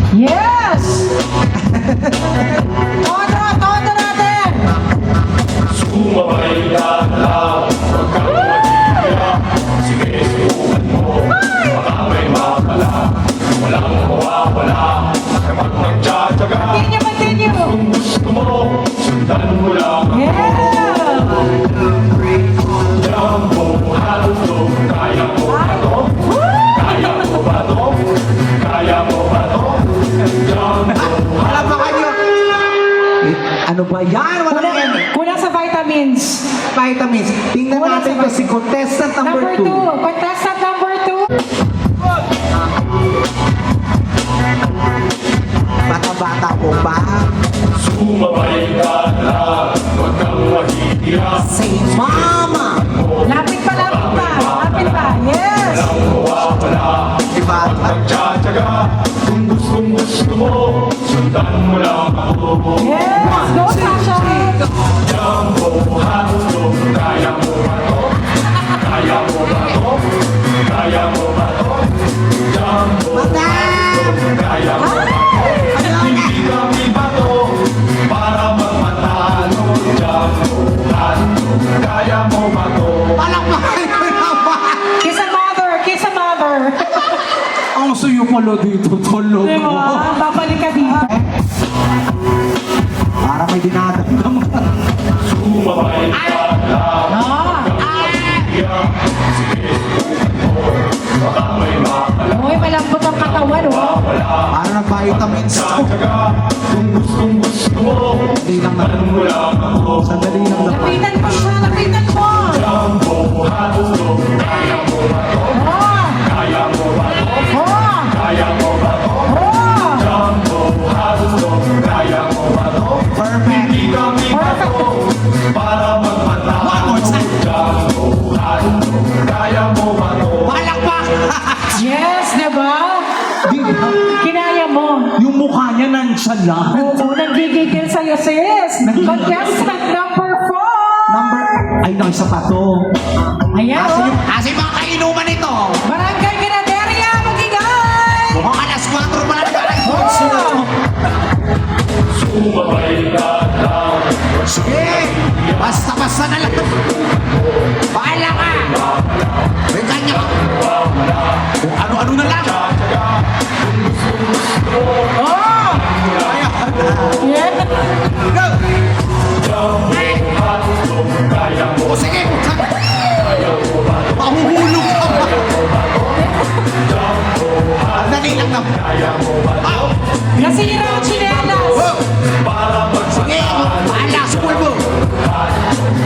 Yes! Todo natin! Sumabay ka lang, huwag kang mag-iiyak. Sige, subukan mo, baka may mapala. Walang mawawala, kapag nagtsatsaga. Continue! Kung gusto mo, sundan mo lang ako. Yeah! Jumbo, halo, kaya mo ba to? Kaya mo ba to? Kaya mo ba to? Jumbo, Palapakan nyo. Ano ba yan? Wala yan. Kulang sa vitamins. Vitamins. Tingnan Wala natin sa ito si contestant number 2. Contestant number 2. Bata-bata po ba? sumabay ka lang, huwag kang mag-iiyak. Say mama! Lapit pa. Yes! Walang mawawala, Diba? nagtsatsaga. Kung gusto mo, sundan mo lang ako. Yes! Go, Sasha! Jumbo, halo, kaya mo ba to? Kaya mo ba to? Kaya mo ba to? Jumbo, Madam! kaya mo ba to? Hindi kami ba to? Para magmatalo. Jumbo, halo, kaya mo ba to? Palakpakan ko naman! Kiss a mother! Kiss a mother! Ang suyo pala dito, tolo ko. Diba? Babalik ka dito. Para may dinadamdam ka. Sumabay ka lang. Sige, subukan mo. Baka may mapala. Uy, malambot ang katawan, oh. Para ng vitamins ko. Tsatsaga, kung gusto mo. Hindi lang na. Sundan mo lang ako. Sandali lang na. Lapitan mo siya, lapitan mo! Jumbo, halo, kaya mo ba to? Oh! Kaya mo ba to? Oh! Kaya mo ba to? Oh! Jumbo, halo, kaya mo ba to? Perfect. Hindi kami ba to? Para magmatalo. One more time. Jumbo, halo, kaya mo ba to? Palakpak! Yes, diba? Kinaya mo. Yung mukha niya nandyan lang. Oo, nanggigigil sa'yo, sis. Contestant number 4. Number... Ay, no, isa pa to. Ayan, oh. Kasi mga kainuman ito. Barangay Ganaderia, magigay! Mukhang alas 4 pa lang parang Oh! Sumabay ka lang. Sige! Basta-basta na lang. Bahala ka! May kanya ka. Kung ano-ano na lang. Oh! Yeah. Go! Kaya mo O sige! Mahuhulog ka ba? Dali lang na. Ah! Nasira ang chinelas. Oh! Sige! Bahala sa pulbo!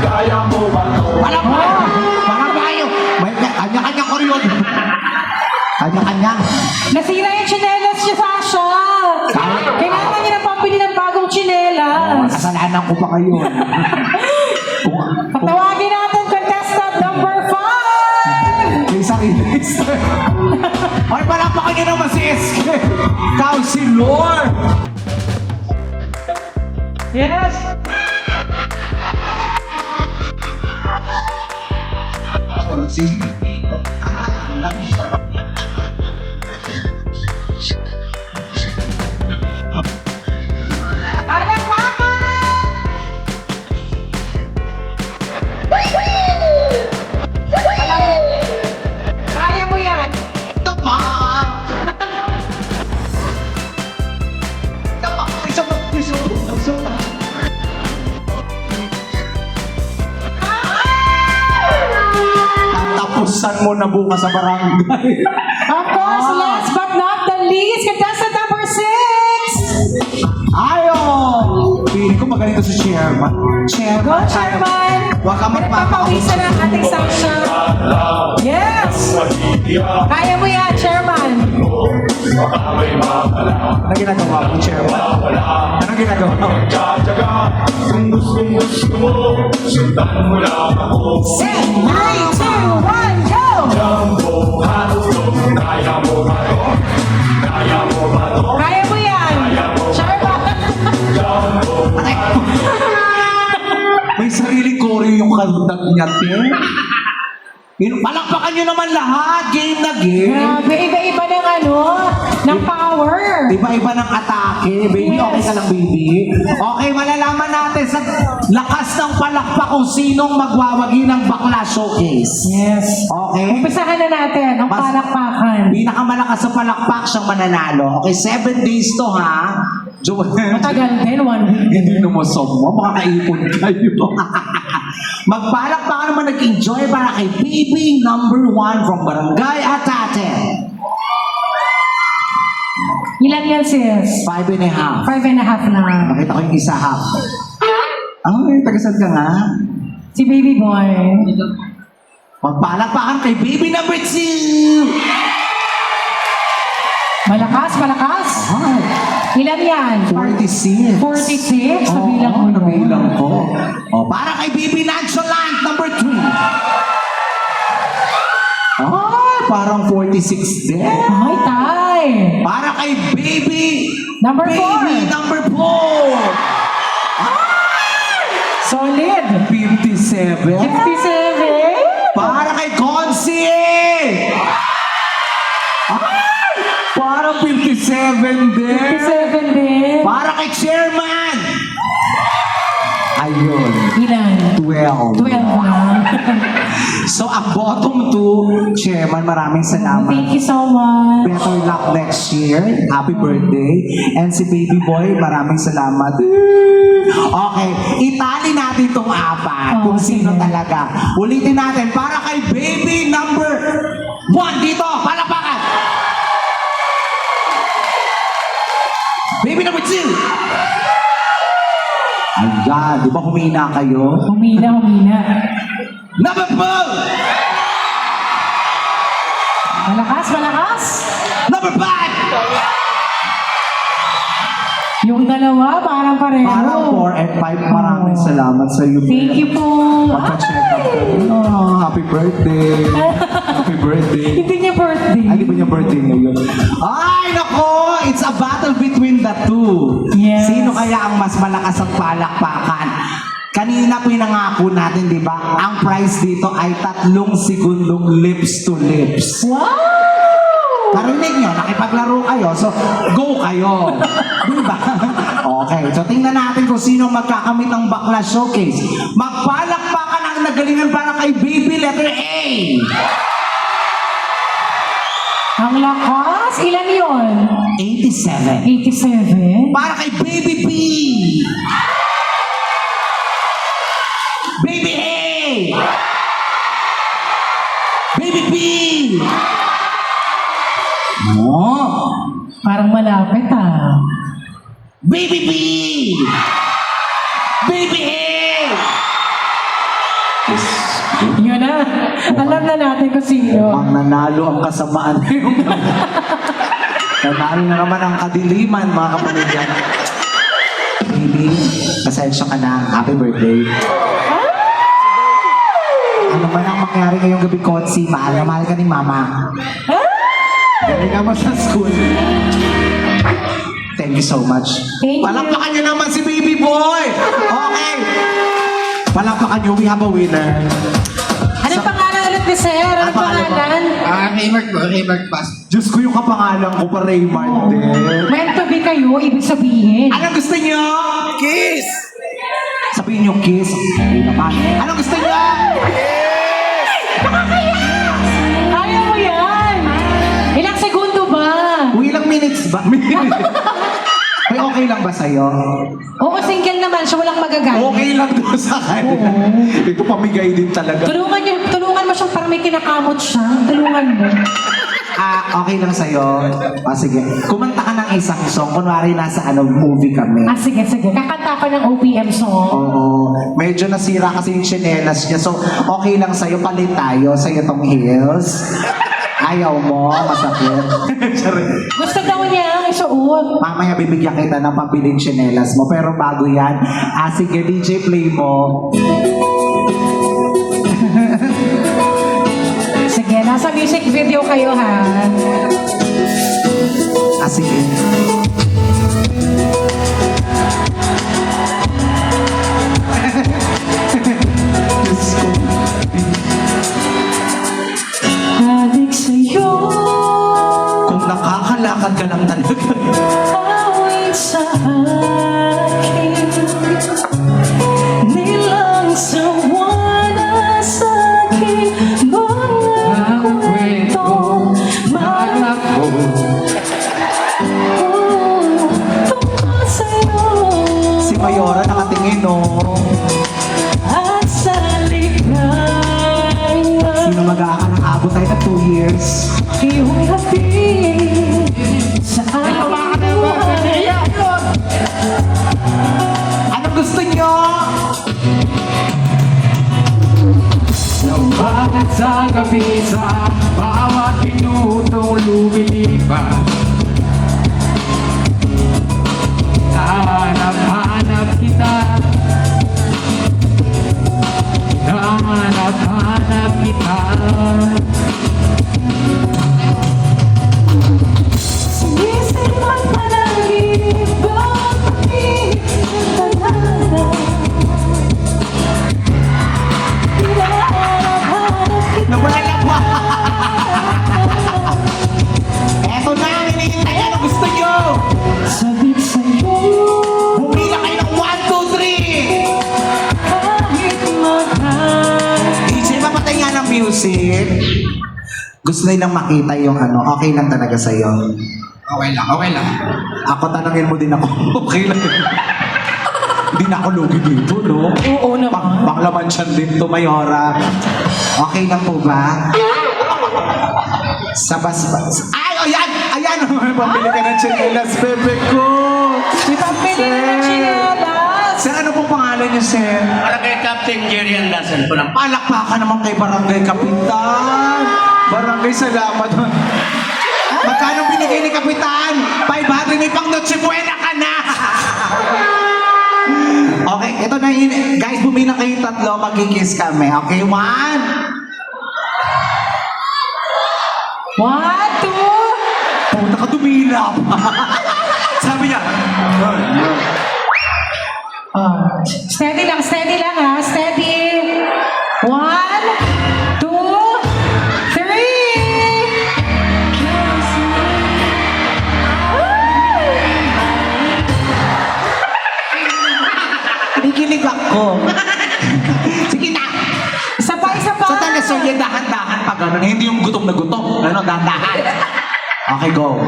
kaya mo ba to? Wala pa! Mga bayo! May kanya-kanya ko rin. Kanya-kanya. Nasira yung chinelas niya, Sasha. Kailangan niya ng pambili ng bagong chinelas. Kasalanan ko pa kayo. Patawagin natin contestant number 5. May sarili. Ay, palapakan niyo naman si SK. Counselor! Yes. Sige. Anak mama! Kaya mo yan. Tama! Tama! Isang piso! Tapusan mo na bukas sa barangay. Of course, last but not the least, contestant number 6. Ayo! Pili ko magaling to si Chairman. Chairman. Go, Chairman. Huwag ka Pinagpapawisan ang ating Sasha. Yes. Mag-iiyak. Kaya mo yan, Chairman. Baka may mapala. Ano ginagawa mo, Chairman? Ano ginagawa mo? Tsatsaga, kung gusto mo, sundan mo lang ako. Set, 3, 2, 1, go! Jumbo, halo, kaya mo ba to? Kaya mo ba to? Kaya mo yan, Chairman. Jumbo, May sariling choreo yung kaldag niya, te. Palakpakan nyo naman lahat. Game na game. Grabe, iba-iba ng ng power. Iba-iba ng atake. Baby, Yes. okay ka lang, baby. Okay, malalaman natin sa lakas ng palakpak kung sinong magwawagi ng bakla showcase. Yes. Okay? Umpisahan na natin ang Mas- palakpakan. Pinakamalakas sa palakpak siyang mananalo. Okay, 7 days to, ha? Joel. Matagal din, 1 week. Hindi naman mo, makakaipon kayo. Magpalakpakan naman nag-enjoy para kay baby number 1 from Barangay Atate. Ilan yan, sis? 5.5. 5.5 lang. Nakita ko yung isa half. Ay, tagasad ka nga. Si baby boy. Magpalakpakan kay baby number 2. Malakas, malakas. Ay, Ilan yan? 46. 46? Nabilang mo, no? Nabilang ko. O, para kay baby Nonchalant number 3. Ay, parang 46 din. Ay, tay. Para kay baby Number baby 4. number 4. Solid. 57. 57. Para kay Consi. Ay, parang 57 din. 57 din. Para kay Chairman. Ayun. Ilan? 12. 12 lang. So, ang bottom 2, Chairman, maraming salamat. Thank you so much. Better luck next year. Happy birthday. And si baby boy, maraming salamat. Okay, itali natin itong 4 kung sige. sino talaga. Ulitin natin para kay baby number 1 dito. Palapakan! Baby number 2. Ayan, di ba humina kayo? Humina, humina. Number 4. Malakas, malakas. Number 5. Yung dalawa, parang pareho. Parang 4 and 5. Maraming salamat sa iyo. Thank you po. Magpa-check up ko. Oh, happy birthday. Happy birthday. Hindi niya birthday. Ay, di ba niya birthday ngayon? Ay, nako! It's a battle between the two. Yes. Sino kaya ang mas malakas ang palakpakan? Kanina pinangako natin, di ba? Ang prize dito ay 3 segundong lips to lips. Wow! Narinig nyo, nakipaglaro kayo, so go kayo. Di ba? Okay, so tingnan natin kung sino magkakamit ng bakla showcase. Magpalakpakan ang nagalingan para kay baby letter A. Ang lakas. Ilan yon? 87. 87? Para kay baby B. Baby A. Baby B. Oh. Parang malapit Baby B. Baby A. Yun na. Alam na natin kung sino. Ang nanalo ang kasamaan ngayong gabi. Nanalo na naman ang kadiliman, mga kapamilya. Baby, pasensya ka na. Happy birthday. Ano man ang mangyari ngayong gabi, Konsi, mahal na mahal ka ni Mama. Galing ka mo sa school. Thank you so much. Thank you. Palakpakan niyo naman si baby boy. Okay. Palakpakan niyo, we have a winner. Anong pangalan ulit ni Sir? Anong pangalan? Raymart po, Raymart Pass. Diyos ko yung kapangalan ko pa Raymart din. Meant to be kayo, ibig sabihin. Anong gusto niyo? Kiss! Sabihin niyo kiss. Hindi naman. Anong gusto niyo? Kaya mo yan. Ilang segundo ba? Kung ilang minutes ba? Ay, okay lang ba sa'yo? Oo, single naman siya, walang magagalit. Okay lang doon sa kanya. Ito pamigay din talaga. Tulungan mo siya para may kinakamot siya. Tulungan mo. Okay lang sa'yo. Sige. Kumanta ka ng isang song. Kunwari nasa movie kami. Sige. Kakanta ko ng OPM song. Oo. Medyo nasira kasi yung chinelas niya. So, okay lang sa'yo. Palit tayo sa'yo tong heels. Ayaw mo. Masakit. Sorry. Gusto daw niya isuot. Mamaya bibigyan kita ng pabiling chinelas mo. Pero bago yan, sige, DJ, play mo. Sige, nasa music video kayo ha. Sige. Diyos ko. Tungkol sa'yo Si Mayora nakatingin, no? at sa ligaya. Sino mag-aaka ng abot tayo na 2 years? Iyong hatid sa aking buhay. Anong gusto nyo? Bakit sa gabi sa bawat minutong lumilipas Hanap-hanap kita Hanap-hanap kita Sinisip at panaginip ang pag-ibig ng tadhana. Hinahanap-hanap kita. Nawala lang ba? Eto na ang hinihintay. Ano gusto nyo? Sabik sa'yo Bumila kayo ng 1, 2, 3! kahit maghan. DJ, mapatay nga ng music. Gusto nilang makita yung ano, okay lang talaga sa'yo. Okay lang, okay lang. Ako, tanongin mo din ako. Okay lang. Hindi na ako lugi dito, no? Oo naman. Baklaman siya din to, Mayora. Okay lang po ba? Sa bas. Ay, ayan! Ayan! Pambili ka ng chinelas, bebe ko! Pambili na ng chinelas. Sir, ano pong pangalan niyo, sir? Para kay Captain Jerry Andasan po lang. Palakpakan naman kay Barangay Kapitan. Barangay, salamat. Magkano binigay ni Kapitan? 500, may pang Noche Buena ka na! Okay, ito na yun. Guys, bumilang kayong tatlo, magkikiss kami. Okay, 1. 1, 2. Puta ka, dumila pa. Sabi niya, Steady lang ha. Steady. 1, 2, 3. kinikilig ako. Sige na. Isa pa. Sa talasor yan, dahan-dahan pa gano'n. Hindi yung gutom na gutom. Ano, dahan-dahan. Okay, go.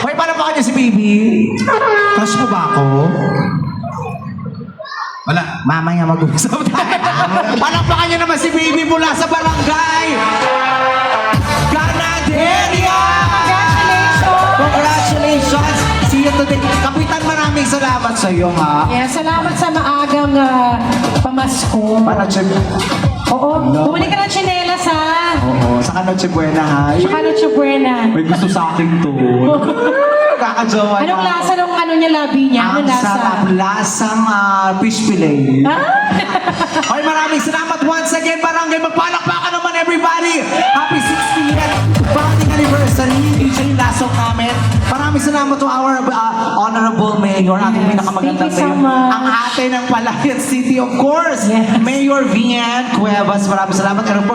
Hoy, palakpakan niyo si baby. Crush mo ba ako? Wala. Mamaya mag-uusap tayo. Palakpakan niyo naman si baby mula sa barangay. Ganaderia! Congratulations! See you today. Kapitan, maraming salamat sa iyo, ha? Yeah, salamat sa maagang pamasko. Panoche... Oo, bumalik ka ng tsinelas ha. Oo, sa Noche Buena, ha? Tsaka Noche Buena. May gusto sa akin to. Kakajowa Anong na. lasa ng ano niya labi niya? Ang Anong lasa? sarap. Lasang fish fillet. Ah? Ay, maraming salamat once again, Barangay. Magpalakpakan naman, everybody. Happy 60th Barangay Anniversary. DJ Lasok namin. Maraming salamat to our Honorable Mayor, ating pinakamagandang thank you so mayor. much. Ang ate ng Palayan City, of course. Yes. Mayor Vian Cuevas. Maraming salamat. And of course,